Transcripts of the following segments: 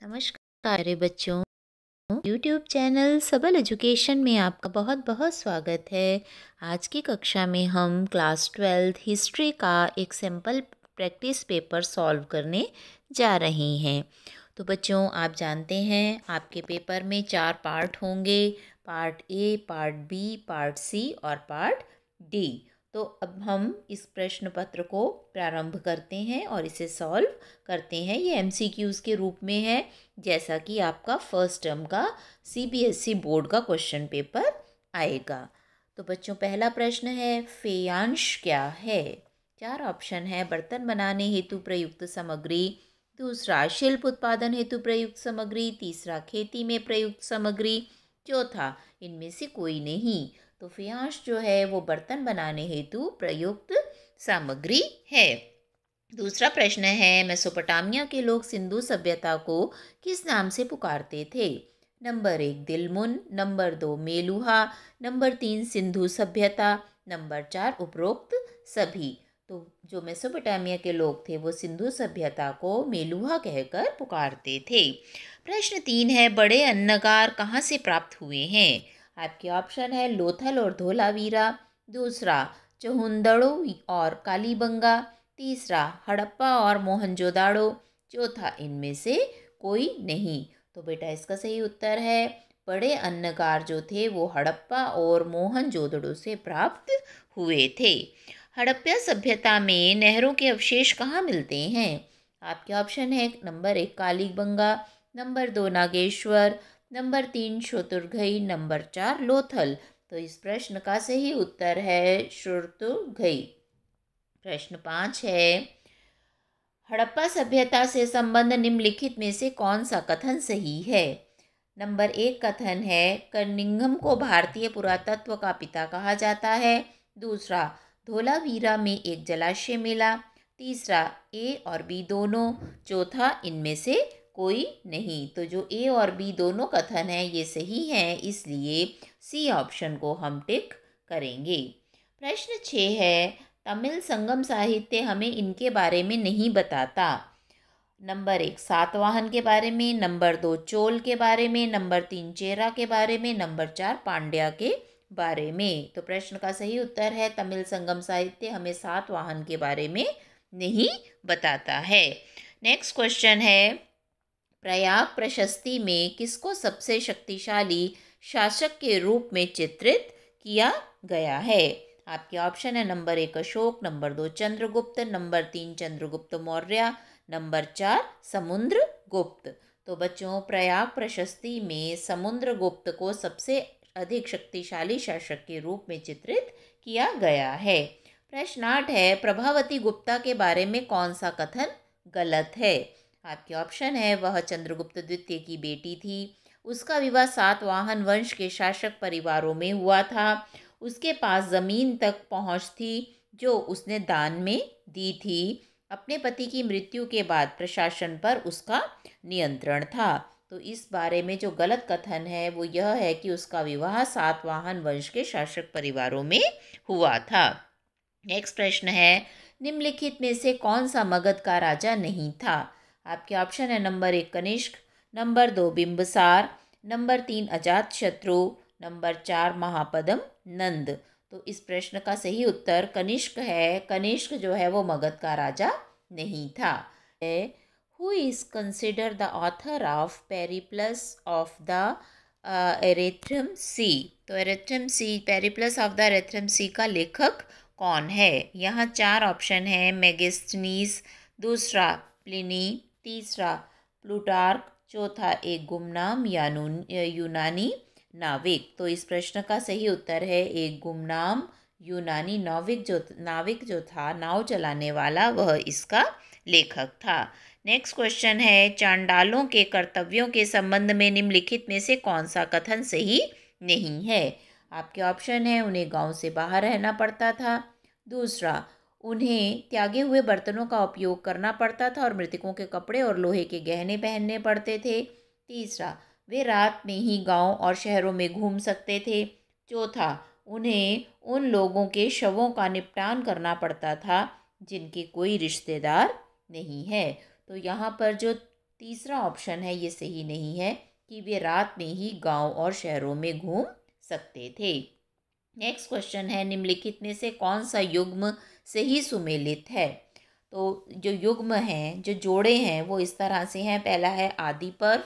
नमस्कार प्यारे बच्चों। यूट्यूब चैनल सबल एजुकेशन में आपका बहुत बहुत स्वागत है। आज की कक्षा में हम क्लास 12 हिस्ट्री का एक सैम्पल प्रैक्टिस पेपर सॉल्व करने जा रहे हैं। तो बच्चों, आप जानते हैं आपके पेपर में 4 पार्ट होंगे, part A, part B, part C और पार्ट डी। तो अब हम इस प्रश्न पत्र को प्रारंभ करते हैं और इसे सॉल्व करते हैं। ये एमसीक्यूज़ के रूप में है, जैसा कि आपका फर्स्ट टर्म का सीबीएसई बोर्ड का क्वेश्चन पेपर आएगा। तो बच्चों, पहला प्रश्न है, फेयांश क्या है? 4 ऑप्शन है। बर्तन बनाने हेतु प्रयुक्त सामग्री, दूसरा शिल्प उत्पादन हेतु प्रयुक्त सामग्री, तीसरा खेती में प्रयुक्त सामग्री, चौथा इनमें से कोई नहीं। तो फेयांश जो है वो बर्तन बनाने हेतु प्रयुक्त सामग्री है। दूसरा प्रश्न है, मेसोपोटामिया के लोग सिंधु सभ्यता को किस नाम से पुकारते थे? Number 1 Dilmun, number 2 Meluhha, number 3 सिंधु सभ्यता, नंबर 4 उपरोक्त सभी। तो जो मेसोपोटामिया के लोग थे वो सिंधु सभ्यता को मेलुहा कहकर पुकारते थे। प्रश्न 3 है, बड़े अन्नगार कहाँ से प्राप्त हुए हैं? आपके ऑप्शन है लोथल और धोलावीरा, दूसरा चहुंदड़ो और कालीबंगा, तीसरा हड़प्पा और मोहनजोदाड़ो, चौथा इनमें से कोई नहीं। तो बेटा इसका सही उत्तर है, बड़े अन्नगार जो थे वो हड़प्पा और मोहनजोदड़ो से प्राप्त हुए थे। हड़प्पा सभ्यता में नहरों के अवशेष कहाँ मिलते हैं? आपके ऑप्शन है number 1 Kalibanga, number 2 Nageshwar, number 3 Shortughai, number 4 Lothal. तो इस प्रश्न का सही उत्तर है शोतुरघई। प्रश्न 5 है, हड़प्पा सभ्यता से संबंध निम्नलिखित में से कौन सा कथन सही है? नंबर 1 कथन है, कर्निघम को भारतीय पुरातत्व का पिता कहा जाता है, दूसरा धोलावीरा में एक जलाशय मिला, तीसरा ए और बी दोनों, चौथा इनमें से कोई नहीं। तो जो ए और बी दोनों कथन हैं ये सही हैं, इसलिए सी ऑप्शन को हम टिक करेंगे। प्रश्न 6 है, तमिल संगम साहित्य हमें इनके बारे में नहीं बताता। नंबर 1 सातवाहन के बारे में, नंबर 2 चोल के बारे में, नंबर 3 चेरा के बारे में, नंबर 4 पांड्या के बारे में। तो प्रश्न का सही उत्तर है, तमिल संगम साहित्य हमें सातवाहन के बारे में नहीं बताता है। नेक्स्ट क्वेश्चन है, प्रयाग प्रशस्ति में किसको सबसे शक्तिशाली शासक के रूप में चित्रित किया गया है? आपके ऑप्शन है number 1 Ashok, number 2 Chandragupta, number 3 Chandragupta Maurya, number 4 Samudragupta. तो बच्चों, प्रयाग प्रशस्ति में समुद्रगुप्त को सबसे अधिक शक्तिशाली शासक के रूप में चित्रित किया गया है। प्रश्न 8 है, प्रभावती गुप्ता के बारे में कौन सा कथन गलत है? आपके ऑप्शन है, वह चंद्रगुप्त द्वितीय की बेटी थी, उसका विवाह सातवाहन वंश के शासक परिवारों में हुआ था, उसके पास ज़मीन तक पहुंच थी जो उसने दान में दी थी, अपने पति की मृत्यु के बाद प्रशासन पर उसका नियंत्रण था। तो इस बारे में जो गलत कथन है वो यह है कि उसका विवाह सातवाहन वंश के शासक परिवारों में हुआ था। नेक्स्ट प्रश्न है, निम्नलिखित में से कौन सा मगध का राजा नहीं था? आपके ऑप्शन है number 1 Kanishka, number 2 Bimbisara, number 3 Ajatashatru, number 4 Mahapadma Nanda. तो इस प्रश्न का सही उत्तर कनिष्क है। कनिष्क जो है वो मगध का राजा नहीं था। Who is consider the author of Periplus of the Erythraean Sea? तो Erythraean Sea, Periplus of the Erythraean Sea का लेखक कौन है? यहाँ 4 ऑप्शन है, मेगिस्थनीज, दूसरा प्लिनी, तीसरा प्लूटार्क, चौथा एक गुमनाम यूनानी नाविक। तो इस प्रश्न का सही उत्तर है एक गुमनाम यूनानी नाविक जो था, नाव चलाने वाला, वह इसका लेखक था। नेक्स्ट क्वेश्चन है, चांडालों के कर्तव्यों के संबंध में निम्नलिखित में से कौन सा कथन सही नहीं है? आपके ऑप्शन है, उन्हें गांव से बाहर रहना पड़ता था, दूसरा उन्हें त्यागे हुए बर्तनों का उपयोग करना पड़ता था और मृतकों के कपड़े और लोहे के गहने पहनने पड़ते थे, तीसरा वे रात में ही गांव और शहरों में घूम सकते थे, चौथा उन्हें उन लोगों के शवों का निपटान करना पड़ता था जिनके कोई रिश्तेदार नहीं है। तो यहाँ पर जो तीसरा ऑप्शन है ये सही नहीं है कि वे रात में ही गांव और शहरों में घूम सकते थे। नेक्स्ट क्वेश्चन है निम्नलिखित में से कौन सा युग्म सही सुमेलित है। तो जो युग्म हैं, जो जोड़े हैं, वो इस तरह से हैं। पहला है आदि पर्व,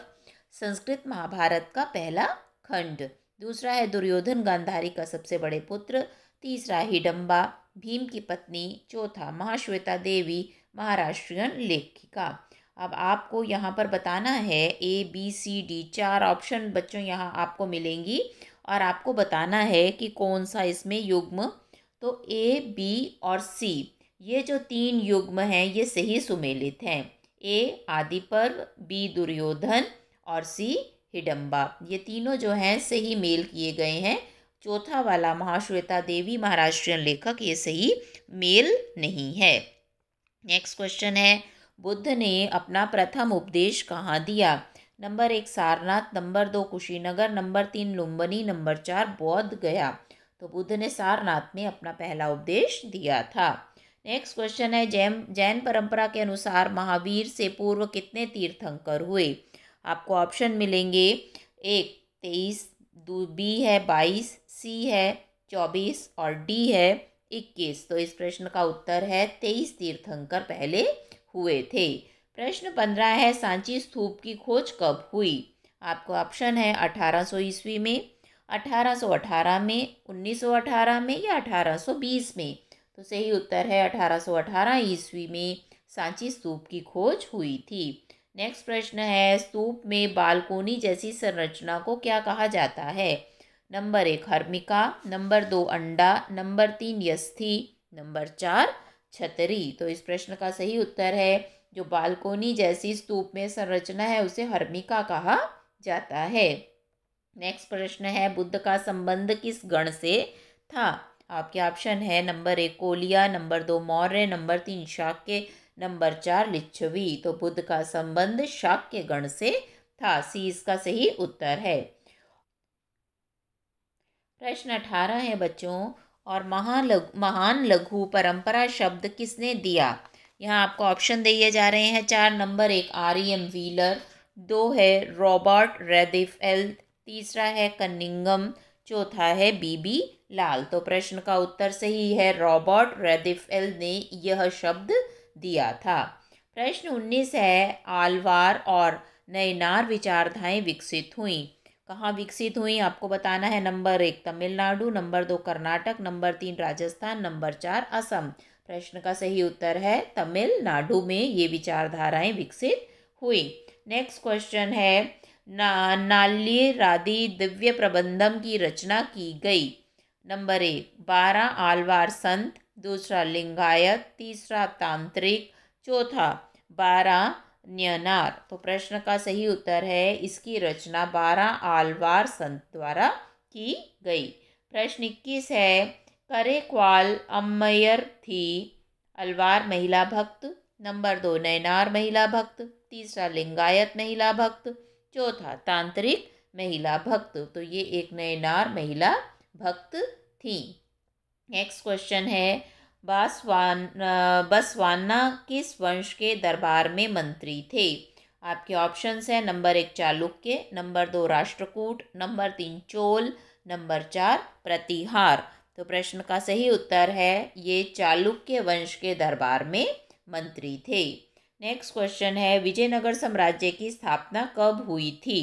संस्कृत महाभारत का पहला खंड। दूसरा है दुर्योधन गांधारी का सबसे बड़े पुत्र। तीसरा हिडम्बा, भीम की पत्नी। चौथा महाश्वेता देवी, महाराष्ट्रियन लेखिका। अब आपको यहाँ पर बताना है ABCD, 4 ऑप्शन बच्चों यहाँ आपको मिलेंगी और आपको बताना है कि कौन सा इसमें युग्म। तो A, B और C, ये जो 3 युग्म हैं ये सही सुमेलित हैं। A आदि पर्व, B दुर्योधन और C हिडम्बा, ये तीनों जो हैं सही मेल किए गए हैं। चौथा वाला महाश्वेता देवी महाराष्ट्रियन लेखक, ये सही मेल नहीं है। नेक्स्ट क्वेश्चन है बुद्ध ने अपना प्रथम उपदेश कहाँ दिया। Number 1 Sarnath, number 2 Kushinagar, number 3 Lumbini, number 4 बोध गया। तो बुद्ध ने सारनाथ में अपना पहला उपदेश दिया था। नेक्स्ट क्वेश्चन है जैन परंपरा के अनुसार महावीर से पूर्व कितने तीर्थंकर हुए। आपको ऑप्शन मिलेंगे 1 23, B है 22, C है 24 और D है 21। तो इस प्रश्न का उत्तर है 23 तीर्थंकर पहले हुए थे। प्रश्न 15 है सांची स्तूप की खोज कब हुई। आपको ऑप्शन है 1800 ईस्वी में, 1818 में, 1918 में या 1820 में। तो सही उत्तर है 1818 ईस्वी में सांची स्तूप की खोज हुई थी। नेक्स्ट प्रश्न है स्तूप में बालकोनी जैसी संरचना को क्या कहा जाता है। नंबर 1 हर्मिका, नंबर 2 अंडा, नंबर 3 यस्थि, नंबर 4 छतरी। तो इस प्रश्न का सही उत्तर है जो बालकोनी जैसी स्तूप में संरचना है उसे हर्मिका कहा जाता है। नेक्स्ट प्रश्न है बुद्ध का संबंध किस गण से था। आपके ऑप्शन है number 1 Koliya, number 2 Maurya, number 3 Shakya, number 4 Lichchhavi. तो बुद्ध का संबंध शाक्य गण से था। सी इसका सही उत्तर है। प्रश्न 18 है बच्चों और महान लघु परंपरा शब्द किसने दिया। यहाँ आपको ऑप्शन दिए जा रहे हैं 4। नंबर 1 REM व्हीलर, 2 है रॉबर्ट रेदिफएल्ड, तीसरा है कनिंगम, चौथा है BB लाल। तो प्रश्न का उत्तर सही है रॉबर्ट रेदिफएल्ड ने यह शब्द दिया था। प्रश्न 19 है आलवार और नयनार विचारधाएं विकसित हुई। कहाँ विकसित हुई आपको बताना है। Number 1 Tamil Nadu, number 2 Karnataka, number 3 Rajasthan, number 4 Assam. प्रश्न का सही उत्तर है तमिलनाडु में ये विचारधाराएं विकसित हुई। नेक्स्ट क्वेश्चन है नाल्यरादि दिव्य प्रबंधम की रचना की गई। नंबर 1 12 आलवार संत, दूसरा लिंगायत, तीसरा तांत्रिक, चौथा 12 न्यनार। तो प्रश्न का सही उत्तर है इसकी रचना 12 आलवार संत द्वारा की गई। प्रश्न 21 है करेक्वाल अम्मैयर थी। अलवार महिला भक्त, नंबर 2 नयनार महिला भक्त, तीसरा लिंगायत महिला भक्त, चौथा तांत्रिक महिला भक्त। तो ये एक नयनार महिला भक्त थी। नेक्स्ट क्वेश्चन है बसवाना किस वंश के दरबार में मंत्री थे। आपके ऑप्शंस हैं number 1 Chalukya, number 2 Rashtrakuta, number 3 Chola, number 4 प्रतिहार। तो प्रश्न का सही उत्तर है ये चालुक्य वंश के दरबार में मंत्री थे। नेक्स्ट क्वेश्चन है विजयनगर साम्राज्य की स्थापना कब हुई थी।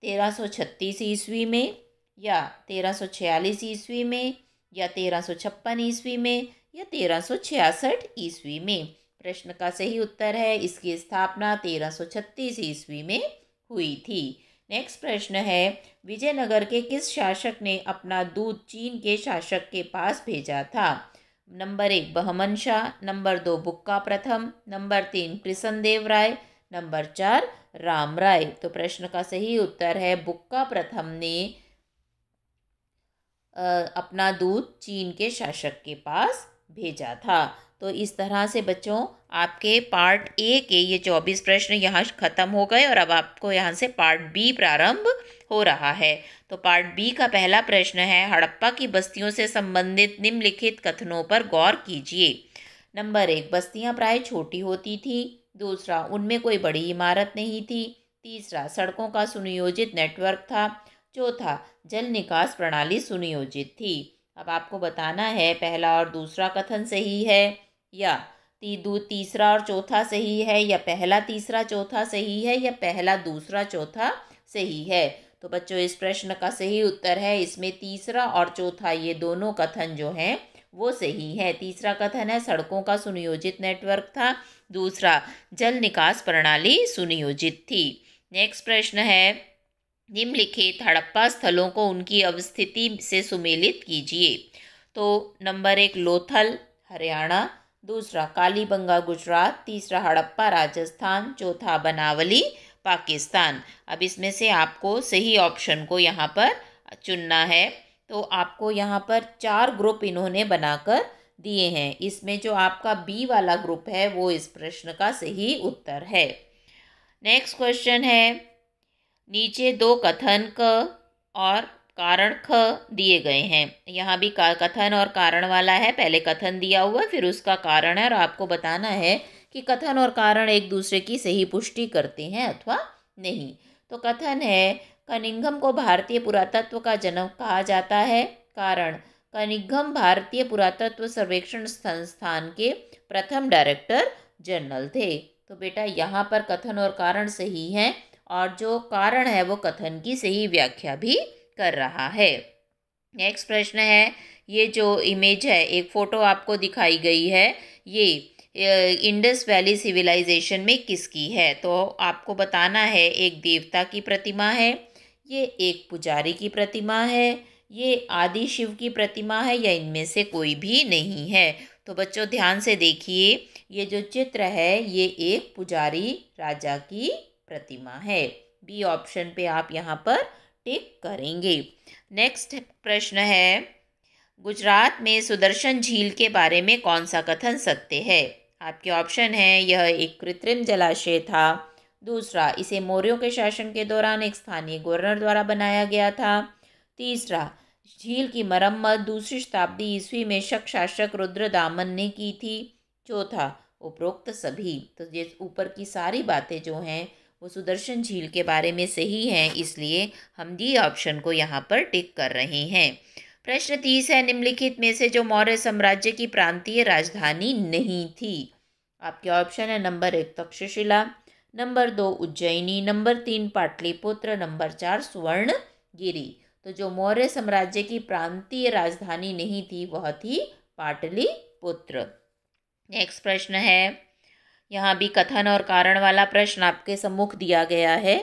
1336 ईस्वी में या 1346 ईस्वी में या 1356 ईस्वी में या 1366 ईस्वी में। प्रश्न का सही उत्तर है इसकी स्थापना 1336 ईस्वी में हुई थी। नेक्स्ट प्रश्न है विजयनगर के किस शासक ने अपना दूध चीन के शासक के पास भेजा था। नंबर 1 बहमन शाह, नंबर 2 बुक्का प्रथम, नंबर 3 कृष्णदेव राय, नंबर 4 राम राय। तो प्रश्न का सही उत्तर है बुक्का प्रथम ने अपना दूध चीन के शासक के पास भेजा था। तो इस तरह से बच्चों आपके पार्ट A के ये 24 प्रश्न यहाँ ख़त्म हो गए और अब आपको यहाँ से पार्ट B प्रारंभ हो रहा है। तो पार्ट B का पहला प्रश्न है हड़प्पा की बस्तियों से संबंधित निम्नलिखित कथनों पर गौर कीजिए। नंबर 1 बस्तियाँ प्राय छोटी होती थी। दूसरा, उनमें कोई बड़ी इमारत नहीं थी। तीसरा, सड़कों का सुनियोजित नेटवर्क था। चौथा, जल निकास प्रणाली सुनियोजित थी। अब आपको बताना है पहला और दूसरा कथन सही है या तीसरा और चौथा सही है, या पहला तीसरा चौथा सही है, या पहला दूसरा चौथा सही है। तो बच्चों, इस प्रश्न का सही उत्तर है इसमें तीसरा और चौथा, ये दोनों कथन जो हैं वो सही है। तीसरा कथन है सड़कों का सुनियोजित नेटवर्क था। दूसरा, जल निकास प्रणाली सुनियोजित थी। नेक्स्ट प्रश्न है, निम्नलिखित हड़प्पा स्थलों को उनकी अवस्थिति से सुमेलित कीजिए। तो नंबर 1, लोथल हरियाणा। दूसरा, कालीबंगा गुजरात। तीसरा, हड़प्पा राजस्थान। चौथा, बनावली पाकिस्तान। अब इसमें से आपको सही ऑप्शन को यहाँ पर चुनना है। तो आपको यहाँ पर 4 ग्रुप इन्होंने बनाकर दिए हैं। इसमें जो आपका बी वाला ग्रुप है वो इस प्रश्न का सही उत्तर है। नेक्स्ट क्वेश्चन है, नीचे 2 कथन क और कारण ख दिए गए हैं। यहाँ भी कथन और कारण वाला है। पहले कथन दिया हुआ फिर उसका कारण है, और आपको बताना है कि कथन और कारण एक दूसरे की सही पुष्टि करते हैं अथवा नहीं। तो कथन है, कनिंघम को भारतीय पुरातत्व का जनक कहा जाता है। कारण, कनिंघम भारतीय पुरातत्व सर्वेक्षण संस्थान के प्रथम डायरेक्टर जनरल थे। तो बेटा, यहाँ पर कथन और कारण सही हैं, और जो कारण है वो कथन की सही व्याख्या भी कर रहा है। नेक्स्ट प्रश्न है, ये जो इमेज है, एक फ़ोटो आपको दिखाई गई है, ये इंडस वैली सिविलाइजेशन में किसकी है? तो आपको बताना है, एक देवता की प्रतिमा है, ये एक पुजारी की प्रतिमा है, ये आदि शिव की प्रतिमा है, या इनमें से कोई भी नहीं है। तो बच्चों ध्यान से देखिए, ये जो चित्र है ये एक पुजारी राजा की प्रतिमा है। बी ऑप्शन पे आप यहाँ पर टिक करेंगे। नेक्स्ट प्रश्न है, गुजरात में सुदर्शन झील के बारे में कौन सा कथन सत्य है? आपके ऑप्शन है, यह एक कृत्रिम जलाशय था। दूसरा, इसे मौर्यों के शासन के दौरान एक स्थानीय गवर्नर द्वारा बनाया गया था। तीसरा, झील की मरम्मत 2वीं शताब्दी ईस्वी में शक शासक रुद्रदामन ने की थी। चौथा, उपरोक्त सभी। तो ये ऊपर की सारी बातें जो हैं वो सुदर्शन झील के बारे में सही हैं, इसलिए हम डी ऑप्शन को यहाँ पर टिक कर रहे हैं। प्रश्न 30 है, निम्नलिखित में से जो मौर्य साम्राज्य की प्रांतीय राजधानी नहीं थी? आपके ऑप्शन है, number 1 Takshashila, number 2 Ujjaini, number 3 Pataliputra, number 4 Suvarnagiri. तो जो मौर्य साम्राज्य की प्रांतीय राजधानी नहीं थी वह थी पाटलिपुत्र। नेक्स्ट प्रश्न है, यहाँ भी कथन और कारण वाला प्रश्न आपके सम्मुख दिया गया है।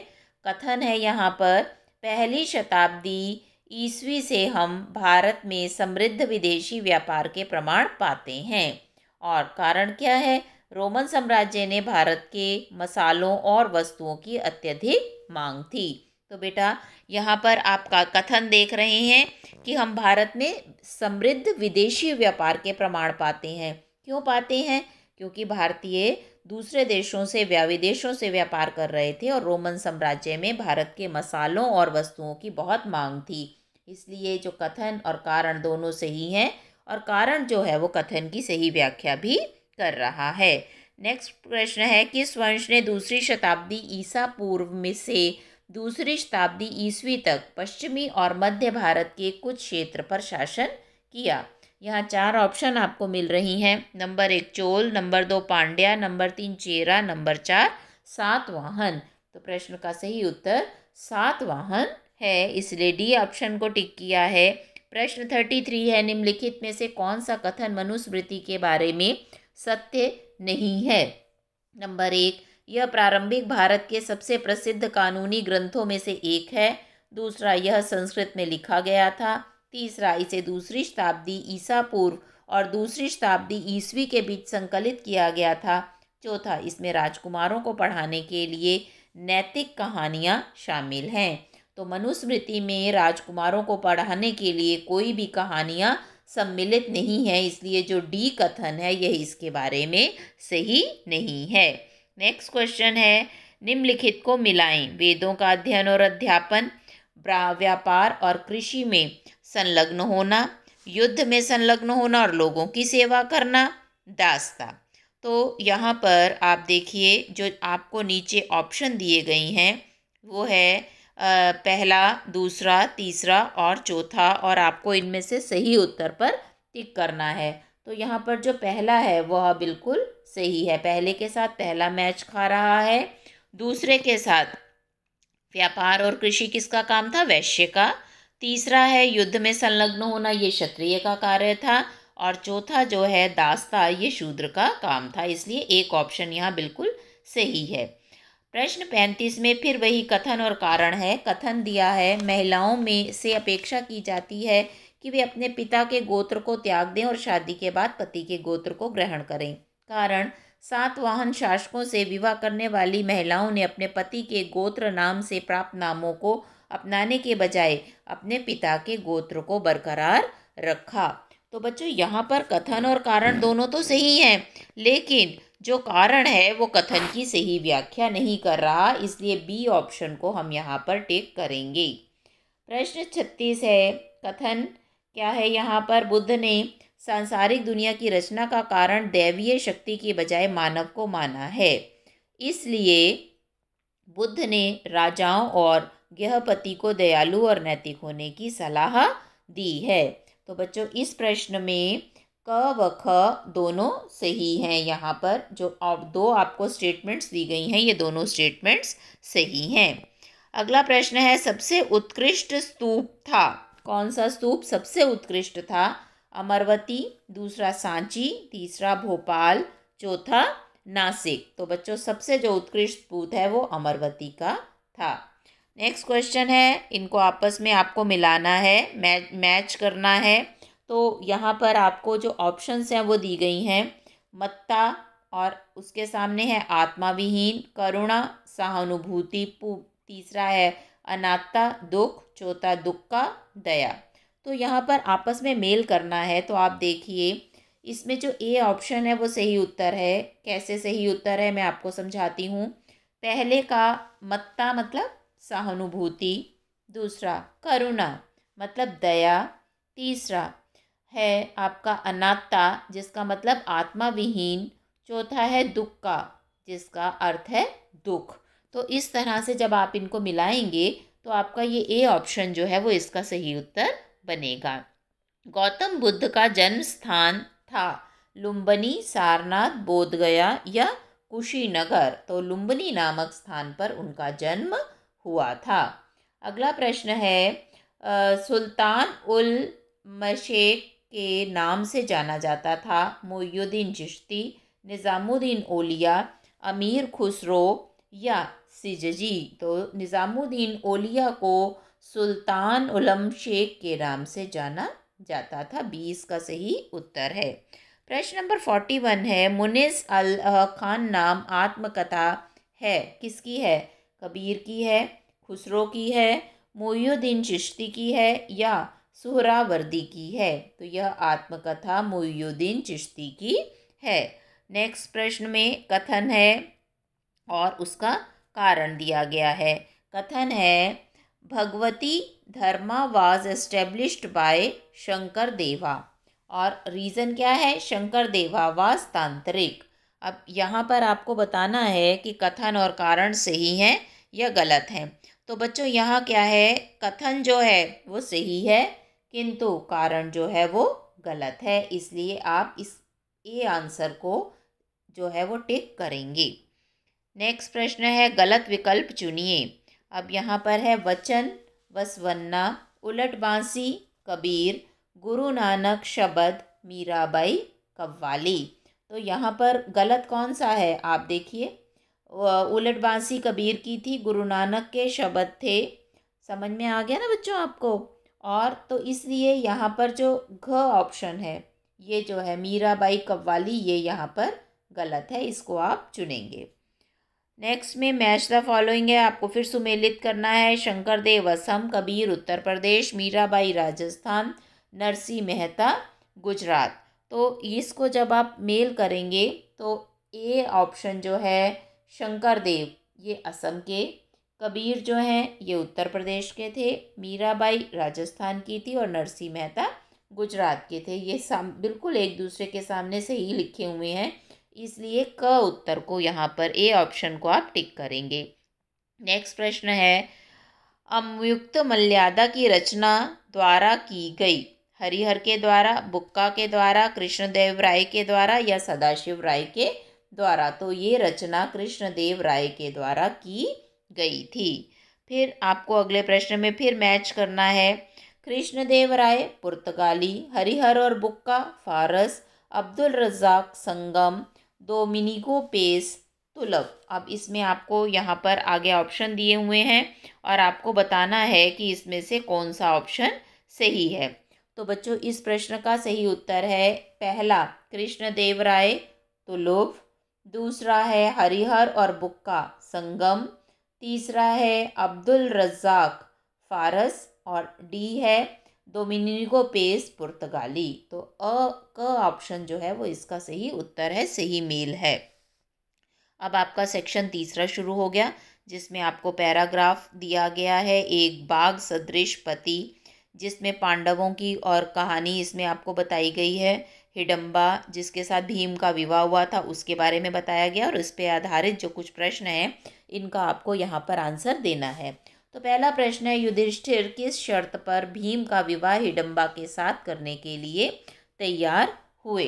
कथन है यहाँ पर, पहली शताब्दी ईस्वी से हम भारत में समृद्ध विदेशी व्यापार के प्रमाण पाते हैं। और कारण क्या है? रोमन साम्राज्य ने भारत के मसालों और वस्तुओं की अत्यधिक मांग थी। तो बेटा, यहाँ पर आपका कथन देख रहे हैं कि हम भारत में समृद्ध विदेशी व्यापार के प्रमाण पाते हैं। क्यों पाते हैं? क्योंकि भारतीय दूसरे देशों से विदेशों से व्यापार कर रहे थे, और रोमन साम्राज्य में भारत के मसालों और वस्तुओं की बहुत मांग थी। इसलिए जो कथन और कारण दोनों सही हैं, और कारण जो है वो कथन की सही व्याख्या भी कर रहा है। नेक्स्ट प्रश्न है, किस वंश ने 2वीं शताब्दी ईसा पूर्व में से 2वीं शताब्दी ईस्वी तक पश्चिमी और मध्य भारत के कुछ क्षेत्र पर शासन किया? यहाँ 4 ऑप्शन आपको मिल रही हैं। Number 1 Chola, number 2 Pandya, number 3 चेरा, नंबर 4 सातवाहन। तो प्रश्न का सही उत्तर सातवाहन है, इसलिए डी ऑप्शन को टिक किया है। प्रश्न 33 है, निम्नलिखित में से कौन सा कथन मनुस्मृति के बारे में सत्य नहीं है? नंबर 1, यह प्रारंभिक भारत के सबसे प्रसिद्ध कानूनी ग्रंथों में से एक है। दूसरा, यह संस्कृत में लिखा गया था। तीसरा, इसे 2वीं शताब्दी ईसा पूर्व और 2वीं शताब्दी ईस्वी के बीच संकलित किया गया था। चौथा, इसमें राजकुमारों को पढ़ाने के लिए नैतिक कहानियाँ शामिल हैं। तो मनुस्मृति में राजकुमारों को पढ़ाने के लिए कोई भी कहानियाँ सम्मिलित नहीं है, इसलिए जो डी कथन है यह इसके बारे में सही नहीं है। नेक्स्ट क्वेश्चन है, निम्नलिखित को मिलाएं। वेदों का अध्ययन और अध्यापन, व्यापार और कृषि में संलग्न होना, युद्ध में संलग्न होना और लोगों की सेवा करना, दास्ता। तो यहाँ पर आप देखिए जो आपको नीचे ऑप्शन दिए गई हैं वो है पहला, दूसरा, तीसरा और चौथा, और आपको इनमें से सही उत्तर पर टिक करना है। तो यहाँ पर जो पहला है वह बिल्कुल सही है, पहले के साथ पहला मैच खा रहा है। दूसरे के साथ व्यापार और कृषि किसका काम था? वैश्य का। तीसरा है युद्ध में संलग्न होना, ये क्षत्रिय का कार्य था। और चौथा जो है दास था, ये शूद्र का काम था। इसलिए एक ऑप्शन यहाँ बिल्कुल सही है। प्रश्न 35 में फिर वही कथन और कारण है। कथन दिया है, महिलाओं में से अपेक्षा की जाती है कि वे अपने पिता के गोत्र को त्याग दें और शादी के बाद पति के गोत्र को ग्रहण करें। कारण, सातवाहन शासकों से विवाह करने वाली महिलाओं ने अपने पति के गोत्र नाम से प्राप्त नामों को अपनाने के बजाय अपने पिता के गोत्र को बरकरार रखा। तो बच्चों यहाँ पर कथन और कारण दोनों तो सही हैं, लेकिन जो कारण है वो कथन की सही व्याख्या नहीं कर रहा, इसलिए बी ऑप्शन को हम यहाँ पर टिक करेंगे। प्रश्न 36 है, कथन क्या है यहाँ पर? बुद्ध ने सांसारिक दुनिया की रचना का कारण दैवीय शक्ति के बजाय मानव को माना है, इसलिए बुद्ध ने राजाओं और गृहपति को दयालु और नैतिक होने की सलाह दी है। तो बच्चों इस प्रश्न में क व ख दोनों सही हैं। यहाँ पर जो दो आपको स्टेटमेंट्स दी गई हैं, ये दोनों स्टेटमेंट्स सही हैं। अगला प्रश्न है, सबसे उत्कृष्ट स्तूप था? कौन सा स्तूप सबसे उत्कृष्ट था? अमरवती, दूसरा सांची, तीसरा भोपाल, चौथा नासिक। तो बच्चों सबसे जो उत्कृष्ट स्तूप है वो अमरवती का था। नेक्स्ट क्वेश्चन है, इनको आपस में आपको मिलाना है, मैच करना है। तो यहाँ पर आपको जो ऑप्शंस हैं वो दी गई हैं, मत्ता, और उसके सामने है आत्माविहीन, करुणा, सहानुभूति, तीसरा है अनात्ता, दुख, चौथा दुक्का, दया। तो यहाँ पर आपस में मेल करना है। तो आप देखिए इसमें जो ए ऑप्शन है वो सही उत्तर है। कैसे सही उत्तर है मैं आपको समझाती हूँ। पहले का मत्ता मतलब सहानुभूति, दूसरा करुणा मतलब दया, तीसरा है आपका अनात्ता जिसका मतलब आत्माविहीन, चौथा है दुक्का जिसका अर्थ है दुख। तो इस तरह से जब आप इनको मिलाएंगे तो आपका ये ए ऑप्शन जो है वो इसका सही उत्तर बनेगा। गौतम बुद्ध का जन्म स्थान था लुम्बिनी, सारनाथ, बोधगया या कुशीनगर। तो लुम्बिनी नामक स्थान पर उनका जन्म हुआ था। अगला प्रश्न है, सुल्तान उल मशेक के नाम से जाना जाता था मोइनुद्दीन चिश्ती, निज़ामुद्दीन औलिया, अमीर खुसरो या सिजजी। तो निज़ामुद्दीन औलिया को सुल्तान उलम शेख के नाम से जाना जाता था। 20 का सही उत्तर है। प्रश्न नंबर 41 है, मुनिस अल खान नाम आत्मकथा है किसकी है? कबीर की है, खुसरो की है, मोइनुद्दीन चिश्ती की है या सुहरावर्दी की है? तो यह आत्मकथा मोइनुद्दीन चिश्ती की है। नेक्स्ट प्रश्न में कथन है और उसका कारण दिया गया है। कथन है, भगवती धर्मा वाज एस्टेब्लिश्ड बाय शंकर देवा, और रीज़न क्या है? शंकर देवा वाज तांत्रिक। अब यहाँ पर आपको बताना है कि कथन और कारण सही हैं या गलत हैं। तो बच्चों यहाँ क्या है, कथन जो है वो सही है किंतु कारण जो है वो गलत है, इसलिए आप इस ए आंसर को जो है वो टिक करेंगे। नेक्स्ट प्रश्न है, गलत विकल्प चुनिए। अब यहाँ पर है वचन, वसवन्ना, उलट बांसी, कबीर, गुरु नानक शब्द, मीराबाई, कव्वाली। तो यहाँ पर गलत कौन सा है? आप देखिए, उलट बांसी कबीर की थी, गुरु नानक के शब्द थे। समझ में आ गया ना बच्चों आपको? और तो इसलिए यहाँ पर जो घ ऑप्शन है ये जो है मीराबाई कव्वाली, ये यहाँ पर गलत है, इसको आप चुनेंगे। नेक्स्ट में मैच द फॉलोइंग है, आपको फिर सुमेलित करना है। शंकरदेव असम, कबीर उत्तर प्रदेश, मीराबाई राजस्थान, नरसिंह मेहता गुजरात। तो इसको जब आप मेल करेंगे तो ए ऑप्शन जो है शंकरदेव ये असम के, कबीर जो हैं ये उत्तर प्रदेश के थे, मीराबाई राजस्थान की थी और नरसिंह मेहता गुजरात के थे। ये बिल्कुल एक दूसरे के सामने से ही लिखे हुए हैं, इसलिए क उत्तर को यहाँ पर ए ऑप्शन को आप टिक करेंगे। नेक्स्ट प्रश्न है, अम्युक्त मर्यादा की रचना द्वारा की गई? हरिहर के द्वारा, बुक्का के द्वारा, कृष्णदेव राय के द्वारा या सदाशिव राय के द्वारा? तो ये रचना कृष्णदेव राय के द्वारा की गई थी। फिर आपको अगले प्रश्न में फिर मैच करना है। कृष्णदेव राय पुर्तगाली, हरिहर और बुक्का फारस, अब्दुल रज़ाक संगम, डोमिनिगो पेस तुलक। अब इसमें आपको यहाँ पर आगे ऑप्शन दिए हुए हैं और आपको बताना है कि इसमें से कौन सा ऑप्शन सही है। तो बच्चों, इस प्रश्न का सही उत्तर है पहला कृष्णदेव राय तुलुभ, दूसरा है हरिहर और बुक्का संगम, तीसरा है अब्दुल रज़ाक फारस और डी है डोमिनिगो पेस पुर्तगाली। तो क ऑप्शन जो है वो इसका सही उत्तर है, सही मेल है। अब आपका सेक्शन तीसरा शुरू हो गया, जिसमें आपको पैराग्राफ दिया गया है एक बाघ सदृश पति, जिसमें पांडवों की और कहानी इसमें आपको बताई गई है। हिडम्बा जिसके साथ भीम का विवाह हुआ था उसके बारे में बताया गया और इस पे आधारित जो कुछ प्रश्न हैं इनका आपको यहाँ पर आंसर देना है। तो पहला प्रश्न है, युधिष्ठिर किस शर्त पर भीम का विवाह हिडम्बा के साथ करने के लिए तैयार हुए?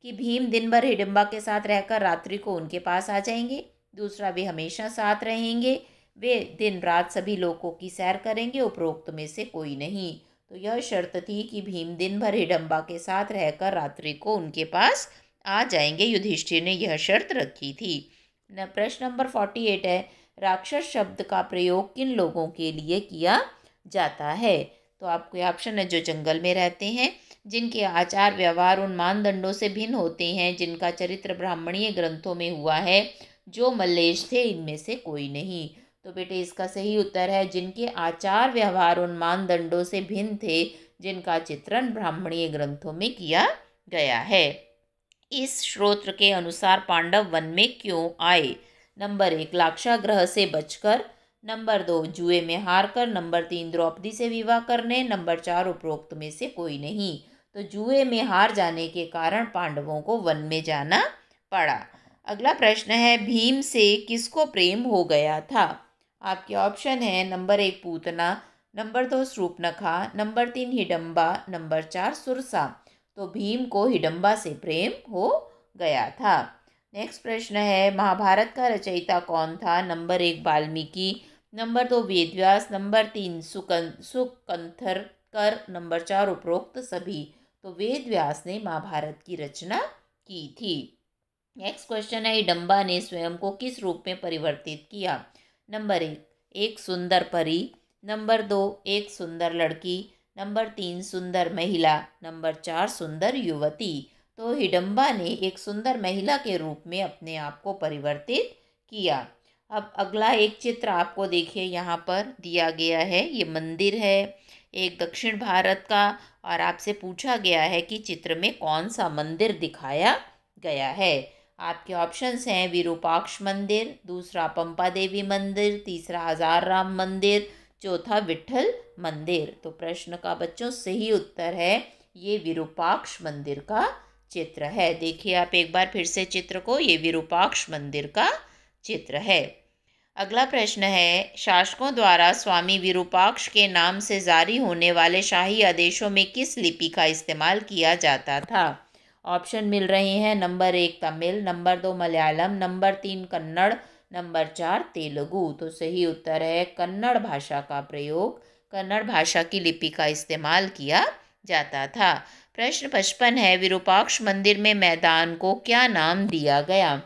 कि भीम दिन भर हिडम्बा के साथ रहकर रात्रि को उनके पास आ जाएंगे। दूसरा, वे हमेशा साथ रहेंगे। वे दिन रात सभी लोगों की सैर करेंगे, उपरोक्त में से कोई नहीं। तो यह शर्त थी कि भीम दिन भर हिडम्बा के साथ रहकर रात्रि को उनके पास आ जाएंगे। युधिष्ठिर ने यह शर्त रखी थी। प्रश्न नंबर 48 है, राक्षस शब्द का प्रयोग किन लोगों के लिए किया जाता है? तो आपके ऑप्शन है, जो जंगल में रहते हैं, जिनके आचार व्यवहार उन मानदंडों से भिन्न होते हैं जिनका चरित्र ब्राह्मणीय ग्रंथों में हुआ है, जो मल्लेश थे, इनमें से कोई नहीं। तो बेटे इसका सही उत्तर है, जिनके आचार व्यवहार उन मानदंडों से भिन्न थे जिनका चित्रण ब्राह्मणीय ग्रंथों में किया गया है। इस श्रोत्र के अनुसार पांडव वन में क्यों आए? नंबर 1, लाक्षागृह से बचकर, नंबर 2, जुए में हार कर, नंबर 3, द्रौपदी से विवाह करने, नंबर 4, उपरोक्त में से कोई नहीं। तो जुए में हार जाने के कारण पांडवों को वन में जाना पड़ा। अगला प्रश्न है, भीम से किसको प्रेम हो गया था? आपके ऑप्शन है, number 1 Putana, number 2 Shurpanakha, number 3 Hidimba, number 4 Surasa. तो भीम को हिडम्बा से प्रेम हो गया था। नेक्स्ट प्रश्न है, महाभारत का रचयिता कौन था? Number 1 Valmiki, number 2 Vedvyas, number 3 Sukthankar, number 4 उपरोक्त सभी। तो वेदव्यास ने महाभारत की रचना की थी। नेक्स्ट क्वेश्चन है, हिडम्बा ने स्वयं को किस रूप में परिवर्तित किया? नंबर 1, एक सुंदर परी, नंबर 2 एक सुंदर लड़की, नंबर 3 सुंदर महिला, नंबर 4 सुंदर युवती। तो हिडम्बा ने एक सुंदर महिला के रूप में अपने आप को परिवर्तित किया। अब अगला एक चित्र आपको देखिए यहाँ पर दिया गया है, ये मंदिर है एक दक्षिण भारत का, और आपसे पूछा गया है कि चित्र में कौन सा मंदिर दिखाया गया है। आपके ऑप्शंस हैं, विरूपाक्ष मंदिर, दूसरा पंपा देवी मंदिर, तीसरा हजार राम मंदिर, चौथा विट्ठल मंदिर। तो प्रश्न का बच्चों सही उत्तर है ये विरूपाक्ष मंदिर का चित्र है। देखिए आप एक बार फिर से चित्र को, ये विरूपाक्ष मंदिर का चित्र है। अगला प्रश्न है, शासकों द्वारा स्वामी विरूपाक्ष के नाम से जारी होने वाले शाही आदेशों में किस लिपि का इस्तेमाल किया जाता था? ऑप्शन मिल रहे हैं, number 1 Tamil, number 2 Malayalam, number 3 Kannada, number 4 Telugu. तो सही उत्तर है कन्नड़ भाषा का प्रयोग, कन्नड़ भाषा की लिपि का इस्तेमाल किया जाता था। प्रश्न 55 है, विरूपाक्ष मंदिर में मैदान को क्या नाम दिया गया?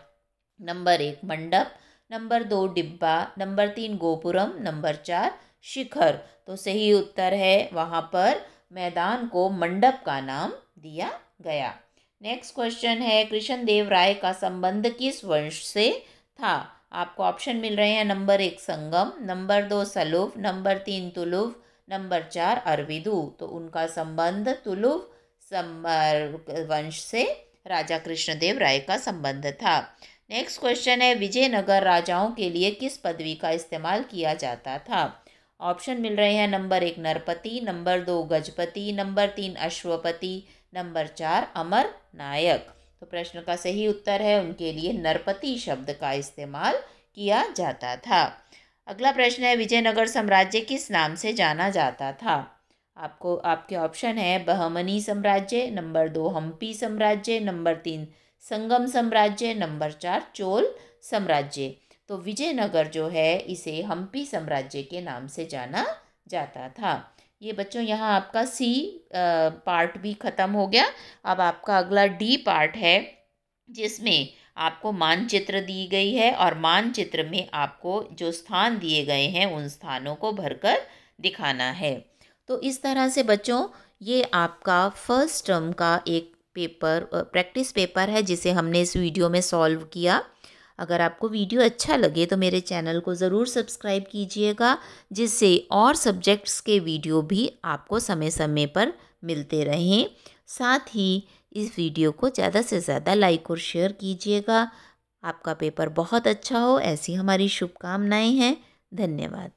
नंबर 1 मंडप, नंबर 2 डिब्बा, नंबर 3 गोपुरम, नंबर 4 शिखर। तो सही उत्तर है वहाँ पर मैदान को मंडप का नाम दिया गया। नेक्स्ट क्वेश्चन है, कृष्णदेव राय का संबंध किस वंश से था? आपको ऑप्शन मिल रहे हैं, नंबर 1 संगम, नंबर 2 सलुव, नंबर 3 तुलुव, नंबर 4 अरविदु। तो उनका संबंध तुलुव वंश से राजा कृष्णदेव राय का संबंध था। नेक्स्ट क्वेश्चन है, विजयनगर राजाओं के लिए किस पदवी का इस्तेमाल किया जाता था? ऑप्शन मिल रहे हैं, नंबर 1 नरपति, नंबर 2 गजपति, नंबर 3 अश्वपति, नंबर 4 अमर नायक। तो प्रश्न का सही उत्तर है उनके लिए नरपति शब्द का इस्तेमाल किया जाता था। अगला प्रश्न है, विजयनगर साम्राज्य किस नाम से जाना जाता था? आपके ऑप्शन है बहमनी साम्राज्य, नंबर 2 हम्पी साम्राज्य, नंबर 3 संगम साम्राज्य, नंबर 4 चोल साम्राज्य। तो विजयनगर जो है इसे हम्पी साम्राज्य के नाम से जाना जाता था। ये बच्चों यहाँ आपका सी पार्ट भी ख़त्म हो गया। अब आपका अगला डी पार्ट है, जिसमें आपको मानचित्र दी गई है और मानचित्र में आपको जो स्थान दिए गए हैं उन स्थानों को भरकर दिखाना है। तो इस तरह से बच्चों ये आपका फर्स्ट टर्म का एक पेपर प्रैक्टिस पेपर है जिसे हमने इस वीडियो में सॉल्व किया। अगर आपको वीडियो अच्छा लगे तो मेरे चैनल को ज़रूर सब्सक्राइब कीजिएगा, जिससे और सब्जेक्ट्स के वीडियो भी आपको समय समय पर मिलते रहें। साथ ही इस वीडियो को ज़्यादा से ज़्यादा लाइक और शेयर कीजिएगा। आपका पेपर बहुत अच्छा हो, ऐसी हमारी शुभकामनाएं हैं। धन्यवाद।